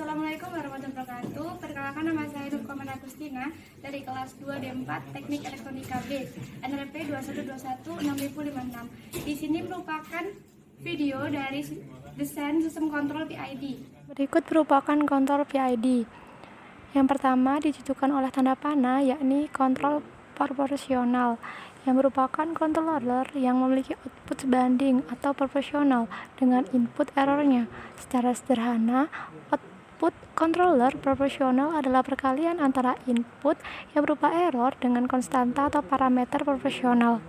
Assalamualaikum warahmatullahi wabarakatuh. Perkenalkan, nama saya Nur Komanda Agustina dari kelas 2 D4 Teknik Elektronika B, NRP 2121-6056. Di sini merupakan video dari desain sistem kontrol PID. Berikut merupakan kontrol PID. Yang pertama ditujukan oleh tanda panah, yakni kontrol proporsional, yang merupakan controller yang memiliki output sebanding atau proporsional dengan input errornya. Secara sederhana, output controller proporsional adalah perkalian antara input yang berupa error dengan konstanta atau parameter proporsional.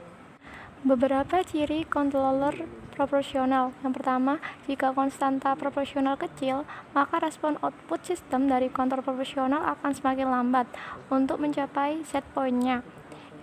Beberapa ciri controller proporsional. Yang pertama, jika konstanta proporsional kecil, maka respon output sistem dari kontrol proporsional akan semakin lambat untuk mencapai set point-nya.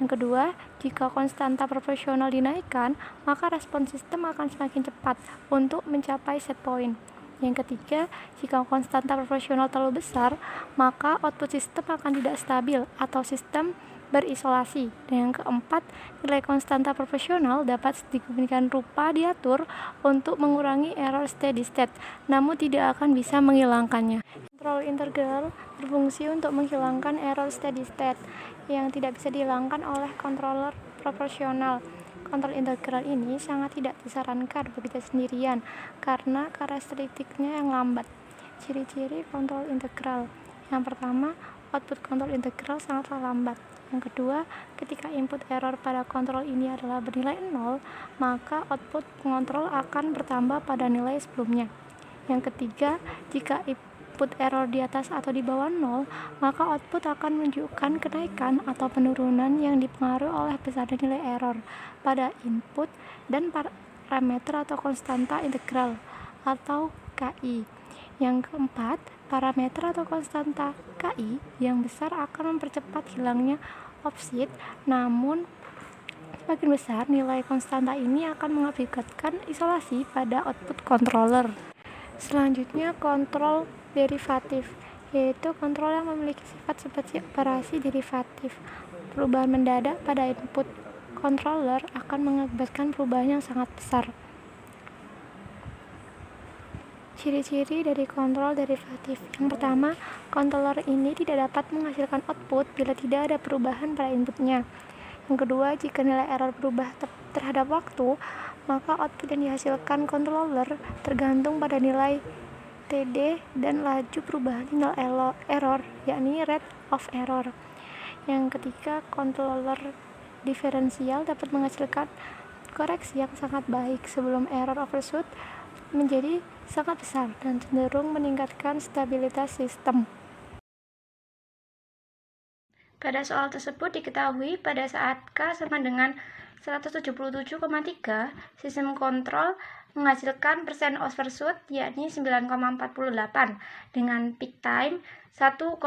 Yang kedua, jika konstanta proporsional dinaikkan, maka respon sistem akan semakin cepat untuk mencapai set point. Yang ketiga, jika konstanta proporsional terlalu besar, maka output sistem akan tidak stabil atau sistem berisolasi. Dan yang keempat, nilai konstanta proporsional dapat sedemikian rupa diatur untuk mengurangi error steady state, namun tidak akan bisa menghilangkannya. Kontrol integral berfungsi untuk menghilangkan error steady state yang tidak bisa dihilangkan oleh controller proporsional. Kontrol integral ini sangat tidak disarankan bekerja sendirian karena karakteristiknya yang lambat. Ciri-ciri kontrol integral. Yang pertama, output kontrol integral sangatlah lambat. Yang kedua, ketika input error pada kontrol ini adalah bernilai 0, maka output pengontrol akan bertambah pada nilai sebelumnya. Yang ketiga, jika input error di atas atau di bawah 0, maka output akan menunjukkan kenaikan atau penurunan yang dipengaruhi oleh besarnya nilai error pada input dan parameter atau konstanta integral atau KI. Yang keempat, parameter atau konstanta KI yang besar akan mempercepat hilangnya offset, namun semakin besar nilai konstanta ini akan mengakibatkan isolasi pada output controller. Selanjutnya, kontrol derivatif, yaitu kontrol yang memiliki sifat seperti operasi derivatif. Perubahan mendadak pada input controller akan mengakibatkan perubahan yang sangat besar. Ciri-ciri dari kontrol derivatif. Yang pertama, controller ini tidak dapat menghasilkan output bila tidak ada perubahan pada inputnya. Yang kedua, jika nilai error berubah terhadap waktu, maka output yang dihasilkan controller tergantung pada nilai TD dan laju perubahan nilai error, yakni rate of error. Yang ketiga, controller diferensial dapat menghasilkan koreksi yang sangat baik sebelum error overshoot menjadi sangat besar dan cenderung meningkatkan stabilitas sistem. Pada soal tersebut diketahui pada saat K sama dengan 177,3, sistem kontrol menghasilkan persen overshoot yakni 9,48 dengan peak time 1,18.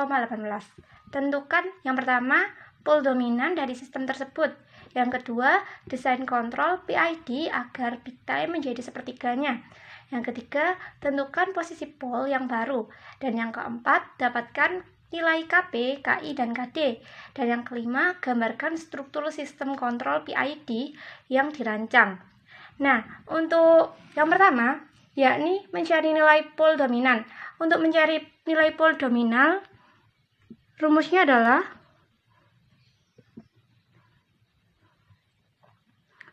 Tentukan yang pertama, pole dominan dari sistem tersebut. Yang kedua, desain kontrol PID agar peak time menjadi sepertiganya. Yang ketiga, tentukan posisi pole yang baru. Dan yang keempat, dapatkan nilai KP, KI, dan KD. Dan yang kelima, gambarkan struktur sistem kontrol PID yang dirancang. Nah, untuk yang pertama, yakni mencari nilai pole dominan. Untuk mencari nilai pole dominan, rumusnya adalah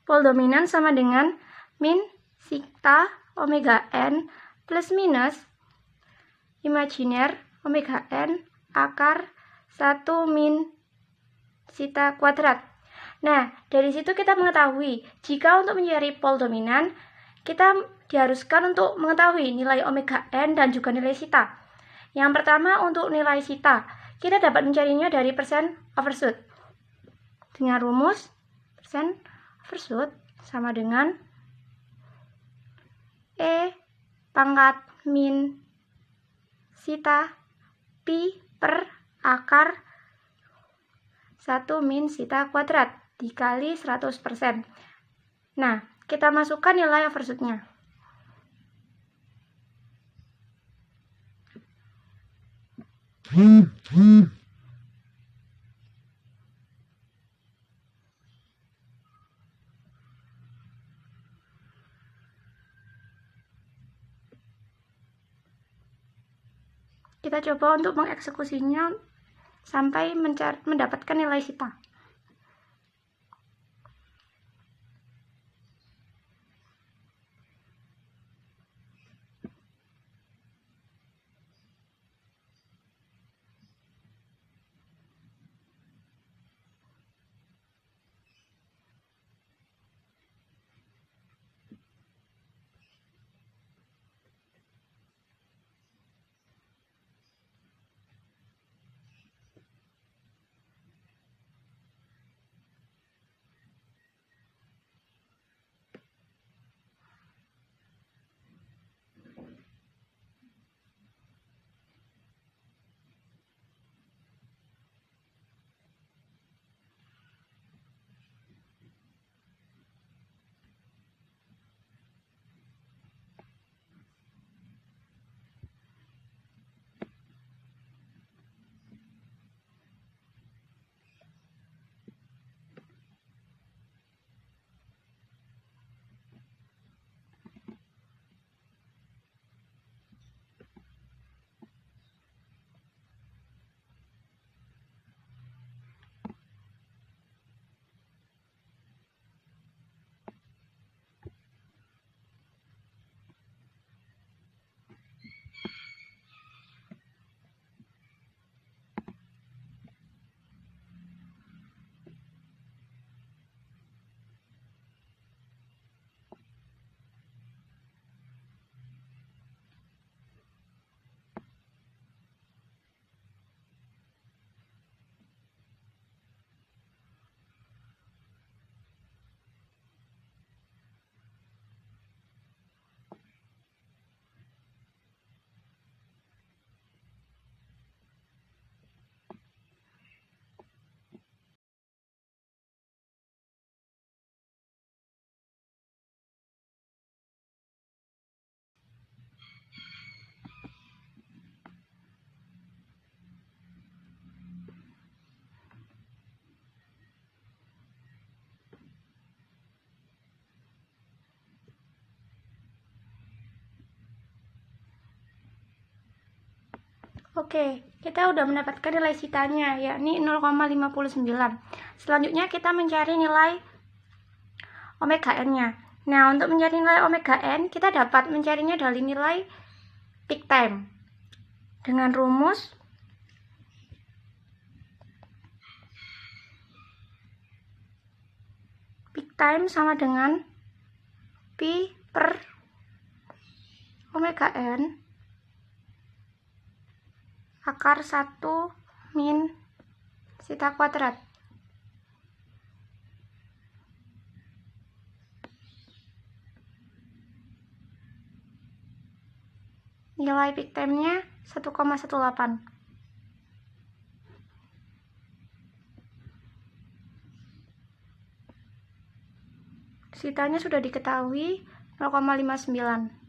pole dominan sama dengan min sigma omega n plus minus imajiner omega n akar 1 min zeta kuadrat. Nah, dari situ kita mengetahui jika untuk mencari pole dominan, kita diharuskan untuk mengetahui nilai omega n dan juga nilai zeta. Yang pertama, untuk nilai zeta, kita dapat mencarinya dari persen overshoot. Dengan rumus persen overshoot sama dengan E pangkat min zeta pi per akar 1 min zeta kuadrat dikali 100%. Nah, kita masukkan nilai overshootnya. Kita coba untuk mengeksekusinya sampai mendapatkan nilai sita. Oke, kita udah mendapatkan nilai sitanya, yakni 0,59. Selanjutnya kita mencari nilai omega n-nya. Nah, untuk mencari nilai omega n, kita dapat mencarinya dari nilai peak time. Dengan rumus peak time sama dengan Pi per omega n akar 1 min sita kuadrat. Nilai peak time-nya 1,18. Sitanya sudah diketahui 0,59.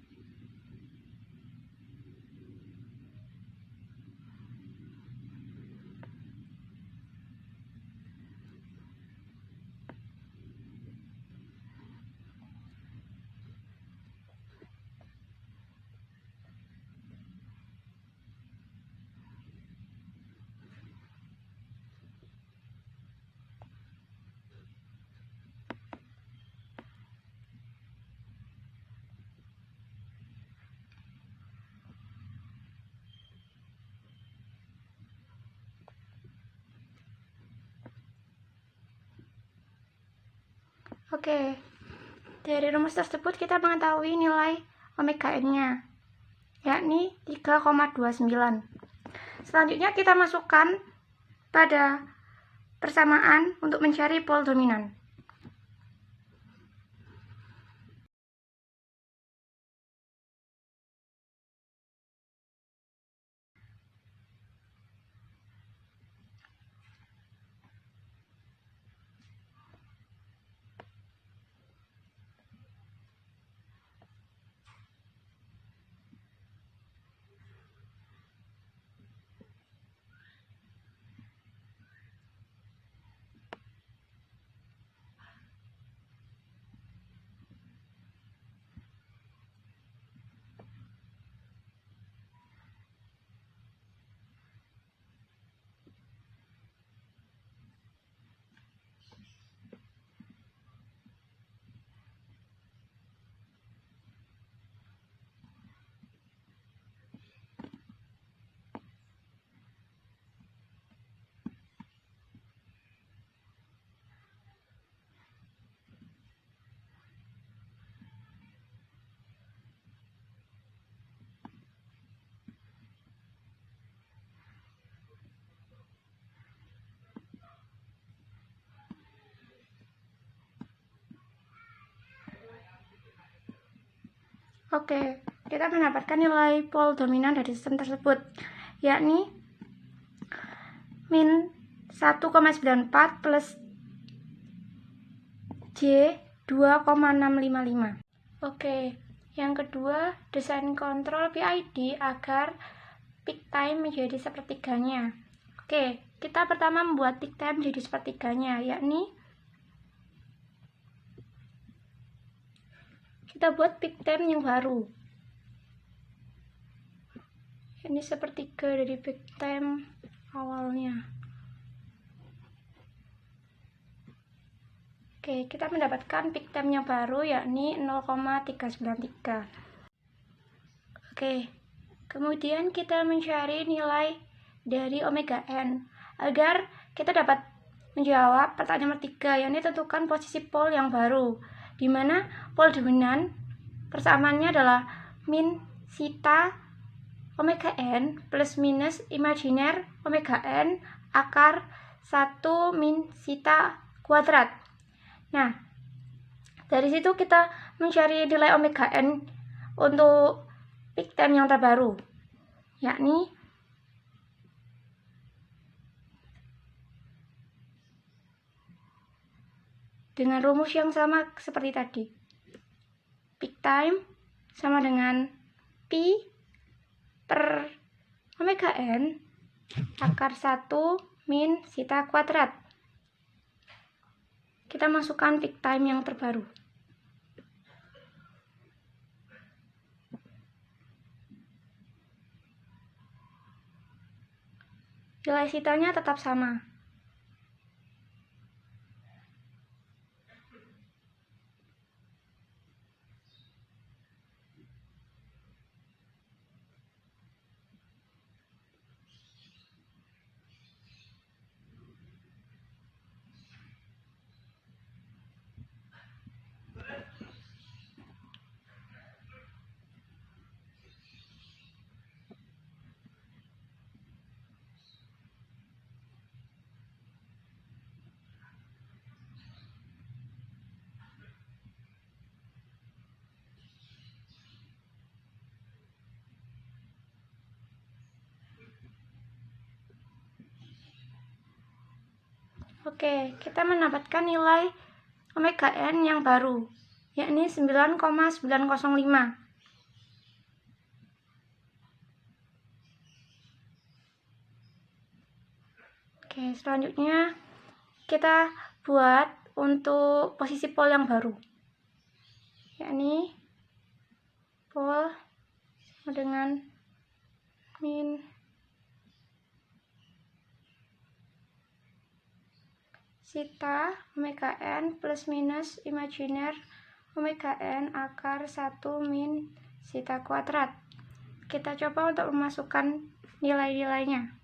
Oke, dari rumus tersebut kita mengetahui nilai omega n-nya, yakni 3,29. Selanjutnya kita masukkan pada persamaan untuk mencari pol dominan. Oke, kita mendapatkan nilai pol dominan dari sistem tersebut, yakni min 1,94 plus J 2,655. Oke, yang kedua, desain kontrol PID agar peak time menjadi sepertiganya. Oke, kita pertama membuat peak time menjadi sepertiganya, yakni kita buat peak time yang baru. Ini sepertiga dari peak time awalnya. Oke, kita mendapatkan peak time yang baru, yakni 0,393. Oke, kemudian kita mencari nilai dari omega n agar kita dapat menjawab pertanyaan nomor 3, yakni tentukan posisi pol yang baru, di mana pol dominan persamaannya adalah min sita omega n plus minus imajiner omega n akar 1 min sita kuadrat. Nah, dari situ kita mencari nilai omega n untuk peak time yang terbaru, yakni dengan rumus yang sama seperti tadi. Peak time sama dengan Pi per omega n akar 1 min sita kuadrat. Kita masukkan peak time yang terbaru. Nilai sitanya tetap sama. Oke, kita mendapatkan nilai omega n yang baru, yakni 9,905. Oke, selanjutnya kita buat untuk posisi pol yang baru, yakni pol sama dengan min sita omega n plus minus imajiner omega n akar 1 min sita kuadrat. Kita coba untuk memasukkan nilai-nilainya.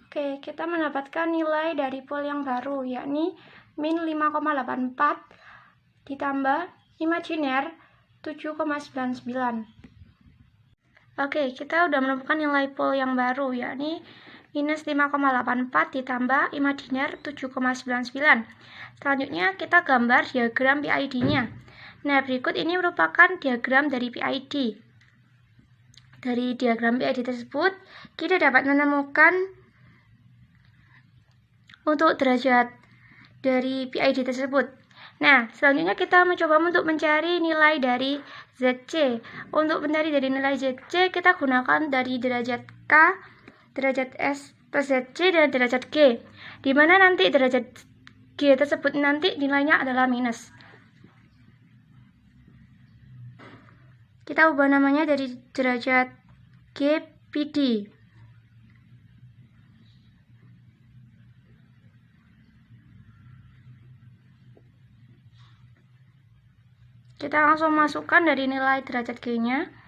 Oke, kita mendapatkan nilai dari pol yang baru, yakni min 5,84 ditambah imajiner 7,99. Oke, kita udah menemukan nilai pol yang baru, yakni minus 5,84 ditambah imajiner 7,99. Selanjutnya kita gambar diagram PID-nya. Nah, berikut ini merupakan diagram dari PID. Dari diagram PID tersebut, kita dapat menemukan untuk derajat dari PID tersebut. Nah, selanjutnya kita mencoba untuk mencari nilai dari ZC. Untuk mencari dari nilai ZC, kita gunakan dari derajat K, derajat S plus ZC, dan derajat G. Di mana nanti derajat G tersebut nanti nilainya adalah minus. kita ubah namanya dari derajat GPD. Kita langsung masukkan dari nilai derajat G-nya.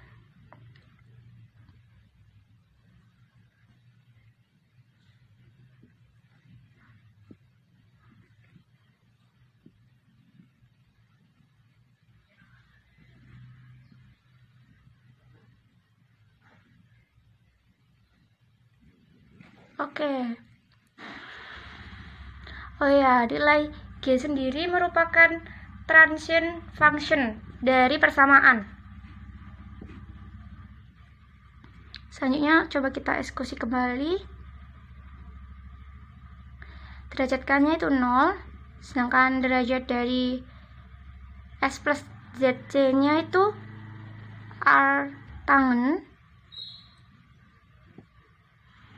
Oke. Oh ya, nilai G sendiri merupakan transient function dari persamaan. Selanjutnya coba kita eksekusi kembali. Derajat K-nya itu 0, sedangkan derajat dari S plus ZC-nya itu R tangen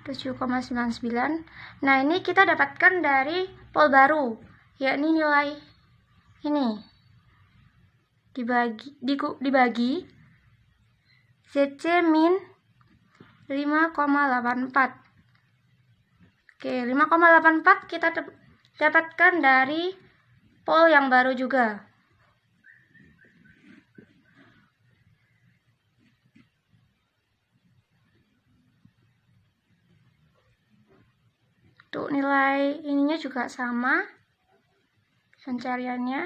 7,99. Nah, ini kita dapatkan dari pol baru, yakni nilai ini dibagi ZC min 5,84. Oke, 5,84 kita dapatkan dari pol yang baru juga. Untuk nilai ininya juga sama pencariannya.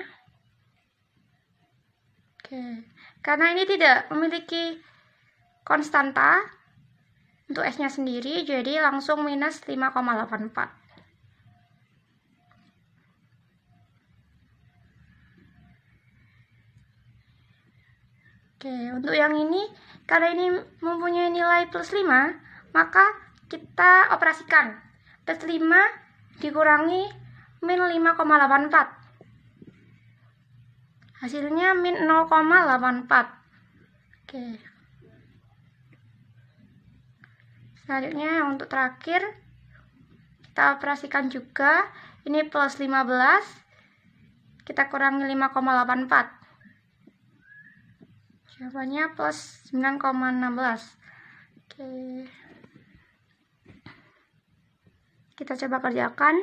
Oke, karena ini tidak memiliki konstanta untuk S-nya sendiri, jadi langsung minus 5,84. Oke, untuk yang ini, karena ini mempunyai nilai plus 5, maka kita operasikan. Plus 5 dikurangi min 5,84. Hasilnya min 0,84. Oke. Selanjutnya untuk terakhir kita operasikan juga. Ini plus 15, kita kurangi 5,84. Jawabannya plus 9,16. Oke. Kita coba kerjakan.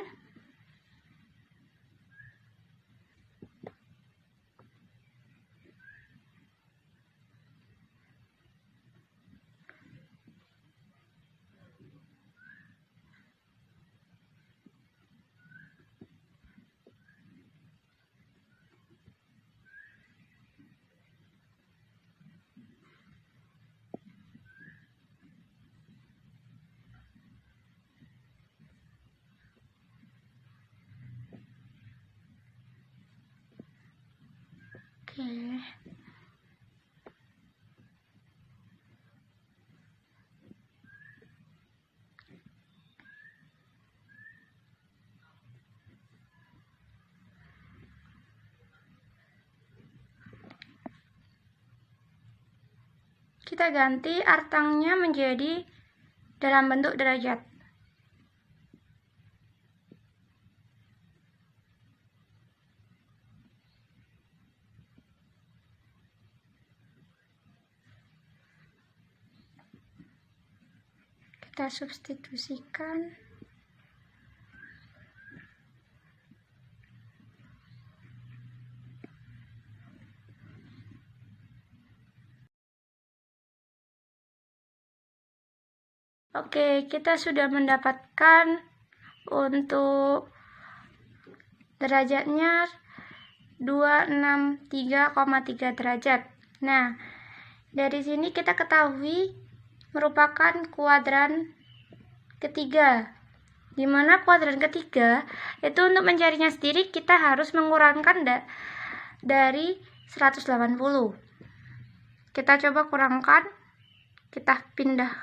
Oke. Kita ganti artangnya menjadi dalam bentuk derajat. Kita substitusikan. Oke, kita sudah mendapatkan untuk derajatnya 263,3 derajat. Nah, dari sini kita ketahui merupakan kuadran ketiga. Di mana kuadran ketiga itu untuk mencarinya sendiri kita harus mengurangkan dari 180. Kita coba kurangkan. Kita pindah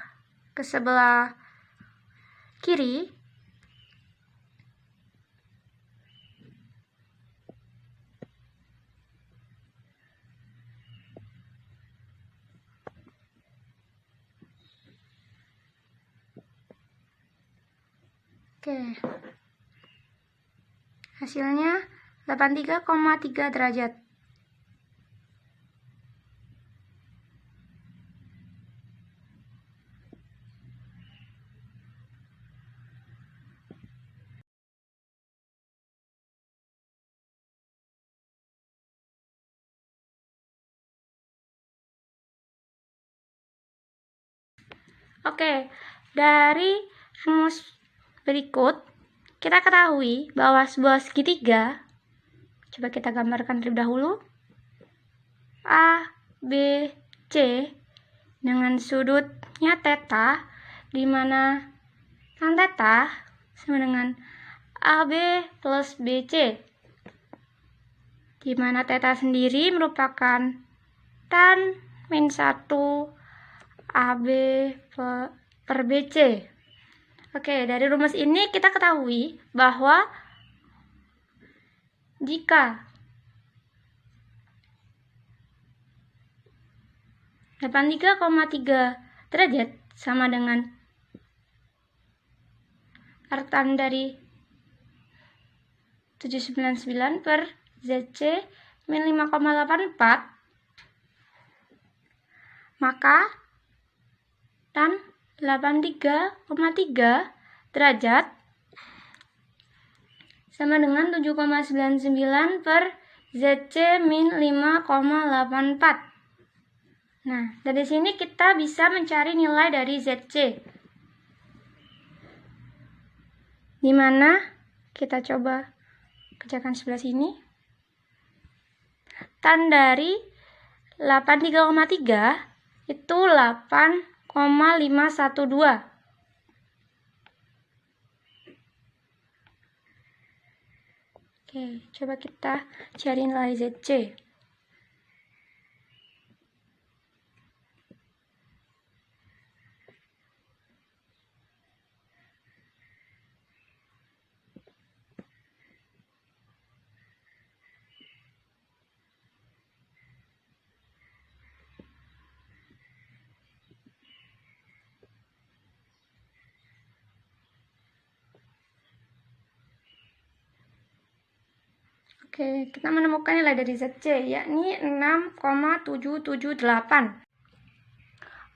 ke sebelah kiri. Oke. Hasilnya 83,3 derajat. Oke, dari rumus berikut kita ketahui bahwa sebuah segitiga, coba kita gambarkan terlebih dahulu, A, B, C dengan sudutnya theta, di mana tan theta sama dengan AB plus BC, di mana theta sendiri merupakan tan min 1 AB per BC. Oke, dari rumus ini kita ketahui bahwa jika 83,3 derajat sama dengan arctan dari 799 per ZC min 5,84, maka tan 83,3 derajat sama dengan 7,99 per ZC min 5,84. Nah, dari sini kita bisa mencari nilai dari ZC. Di mana kita coba kerjakan sebelah sini. Tan dari 83,3 itu 8,512. Oke, coba kita cari nilai ZC. Oke, kita menemukan nilai dari ZC, yakni 6,778.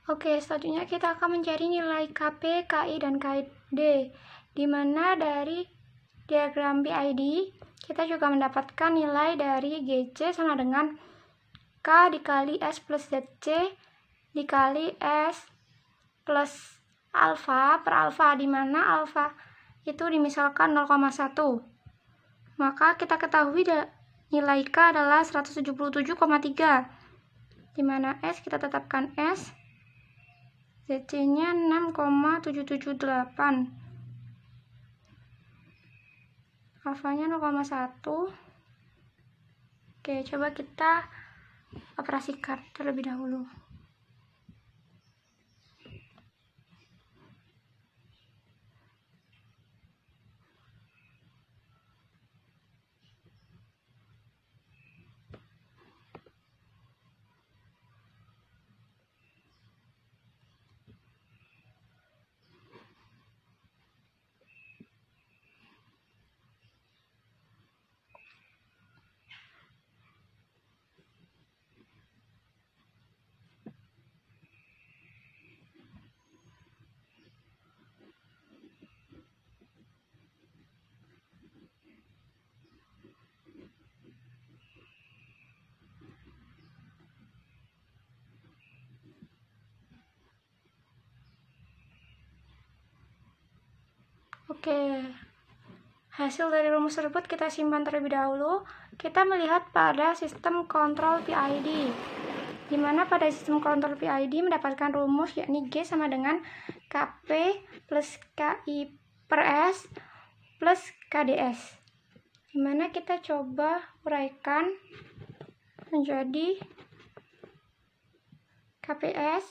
Oke, selanjutnya kita akan mencari nilai KP, KI, dan KD, di mana dari diagram BID, kita juga mendapatkan nilai dari GC sama dengan K dikali S plus ZC dikali S plus alfa per alfa, di mana alfa itu dimisalkan 0,1. Maka kita ketahui nilai K adalah 177,3, di mana S kita tetapkan S, ZC-nya 6,778, alfanya 0,1. Oke, coba kita operasikan terlebih dahulu. Oke, hasil dari rumus tersebut kita simpan terlebih dahulu. Kita melihat pada sistem kontrol PID, di mana pada sistem kontrol PID mendapatkan rumus yakni G sama dengan KP plus KI per S plus KDS, di mana kita coba uraikan menjadi KPS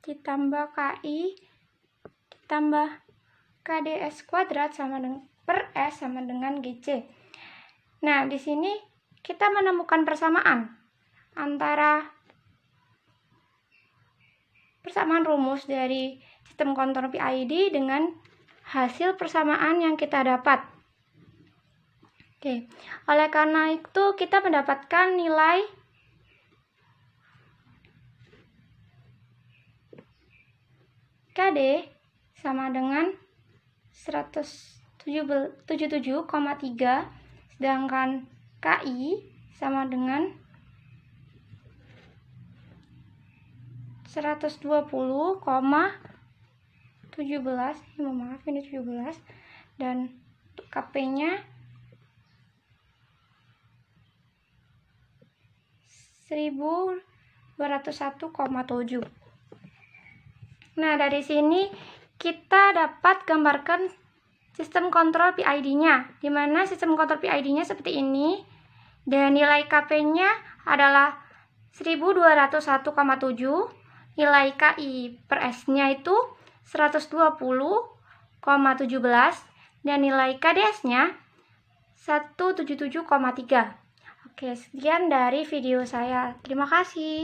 ditambah KI ditambah KDS kuadrat sama dengan per S sama dengan GC. Nah, di sini kita menemukan persamaan antara persamaan rumus dari sistem kontrol PID dengan hasil persamaan yang kita dapat. Oke, oleh karena itu kita mendapatkan nilai KD sama dengan 177,3, sedangkan KI sama dengan 120,4. 17, maaf ini 17, dan untuk KP-nya 1201,7. Nah, dari sini kita dapat gambarkan sistem kontrol PID-nya, di mana sistem kontrol PID-nya seperti ini, dan nilai KP-nya adalah 1201,7, nilai KI per S-nya itu 120,17, dan nilai KDS-nya 177,3. Oke, sekian dari video saya. Terima kasih.